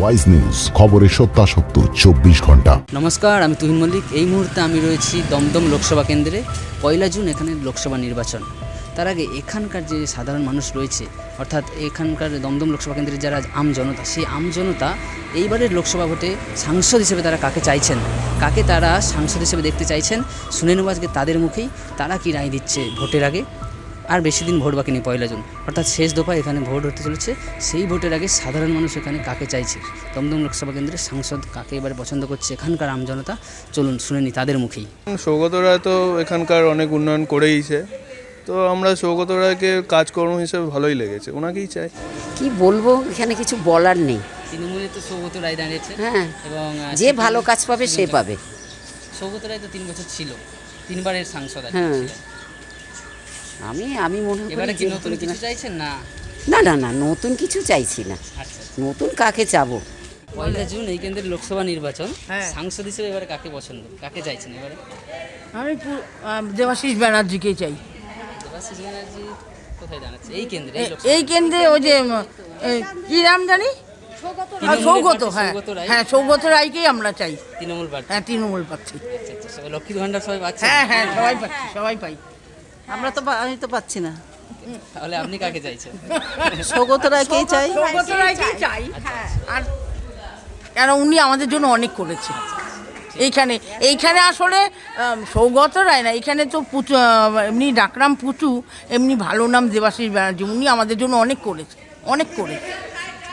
Wise news, খবরের সত্যাসত্য 24 ঘন্টা। নমস্কার, আমি তুহিন মল্লিক। এই মুহূর্তে আমি রয়েছি দমদম লোকসভা কেন্দ্রে। 1 জুন এখানে লোকসভা নির্বাচন। তার আগে এখানকার যে সাধারণ মানুষ রয়েছে, অর্থাৎ এখানকার দমদম লোকসভা কেন্দ্রের যারা আমজনতা, সেই আমজনতা এইবারের লোকসভা ভোটে সাংসদ হিসেবে তারা কাকে চাইছেন, কাকে তারা সাংসদ হিসেবে দেখতে চাইছেন, শুনে নেব আজকে তাদের মুখেই। তারা কি রায় দিচ্ছে ভোটের আগে। আর বেশি দিন ভোট বাকি নেই, 1 জুন, অর্থাৎ শেষ দফায় এখানে ভোট হতে চলেছে। সেই ভোটের আগে সাধারণ মানুষ এখানে কাকে চাইছে, দমদম লোকসভা কেন্দ্রের সাংসদ কাকে এবারে পছন্দ করছে এখানকার আমজনতা, চলুন শুনে নিই তাদের মুখেই। সৌগত রায় তো এখানকার অনেক উন্নয়ন করেইছে, তো আমরা সৌগত রায়কে কাজকর্ম হিসেবে ভালোই লেগেছে, ওনাকেই চাই। কি বলবো, এখানে কিছু বলার নেই। তৃণমূলে তো সৌগত রায় দাঁড়িয়েছে, হ্যাঁ, এবং যে ভালো কাজ পাবে সে পাবে। সৌগত রায় তো 3 বছর ছিল, 3 বারের সাংসদ আছে। হ্যাঁ, আমি মনে করি এবারে কি নতুন কিছু চাইছেন না? না না না, নতুন কিছু চাইছি না। আচ্ছা, নতুন কাকে চাবো? 1 জুন এই কেন্দ্রের লোকসভা নির্বাচন। সাংসদ হিসেবে এবারে কাকে পছন্দ, কাকে চাইছেন এবারে? আমি দেবাশিস ব্যানার্জিকেই চাই। দেবাশিস ব্যানার্জি কোথায় দাঁড়াচ্ছে এই কেন্দ্রে? এই কেন্দ্রে ওই যে কি নাম জানি, সৌগত। হ্যাঁ, সৌগত রায়কেই আমরা চাই। তৃণমূল পার্টি। হ্যাঁ, তৃণমূল পাচ্ছি। আচ্ছা, সবাই লক্ষ্মীর ভান্ডার সবাই পাচ্ছে? হ্যাঁ, সবাই পাই। আমি তো পাচ্ছি না। তাহলে আপনি কাকে চাইছেন? সৌগত রায়কেই চাই। সৌগত রায়কেই চাই। আর কেন, উনি আমাদের জন্য অনেক করেছে। এইখানে আসলে সৌগত রায় না, এখানে তো পুচু, এমনি ডাকরাম পুচু, এমনি ভালো নাম দেবাশিস ব্যানার্জি। উনি আমাদের জন্য অনেক করেছে।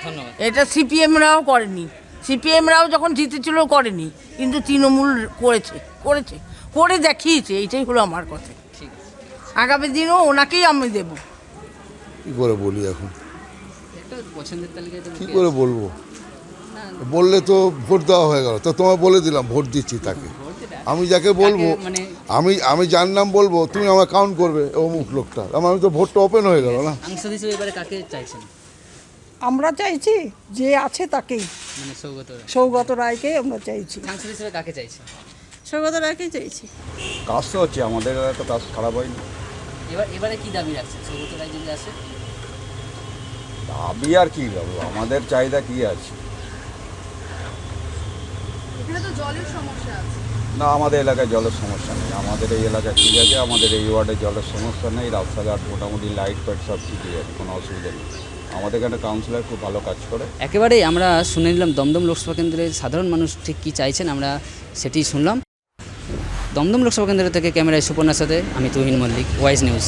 ধন্যবাদ। এটা সিপিএমরাও করেনি, সিপিএমরাও যখন জিতেছিল করেনি, কিন্তু তৃণমূল করে দেখিয়েছে। এইটাই হলো আমার কথা। আগামী দিনও ওনাকেই আমি দেবো। কী করে বলি এখন, একটা পছন্দের তালিকায় তো কী করে বলবো? বললে তো ভোট দেওয়া হয়ে গেল, তো তোমায় বলে দিলাম ভোট দিচ্ছি তাকে। আমি যাকে বলবো, মানে আমি যার নাম বলবো তুমি আমার কাউন্ট করবে অমুক লোকটা, আমি তো ভোটটা ওপেন হয়ে গেল না। সাংসদ হিসেবে এবারে কাকে চাইছেন? আমরা চাইছি যে আছে তাকেই, মানে সৌগত রায়কেই আমরা চাইছি। সাংসদ হিসেবে কাকে চাইছেন? সৌগত রায়কেই চাইছি। কাজ তো হচ্ছে, আমাদের তো কাজ খারাপ হয়নি। এবারে কি দাবি রাখছেন সৌগত রায় যদি আসে? দাবি আর কি যাবো, আমাদের চাহিদা কি আছে? না, আমাদের এলাকায় জলের সমস্যা নেই। আমাদের এই এলাকা ঠিক আছে, আমাদের এই ওয়ার্ডে জলের সমস্যা নেই। রাস্তাঘাট মোটামুটি লাইট ফাইট সব ঠিকই আছে, কোনো অসুবিধা নেই। আমাদের এখানে কাউন্সিলর খুব ভালো কাজ করে। একেবারেই আমরা শুনে নিলাম দমদম লোকসভা কেন্দ্রের সাধারণ মানুষ ঠিক কী চাইছেন, আমরা সেটি শুনলাম। দমদম লোকসভা কেন্দ্র থেকে ক্যামেরায় সুপর্ণার সাথে আমি তুহিন মল্লিক, ওয়াইজ নিউজ।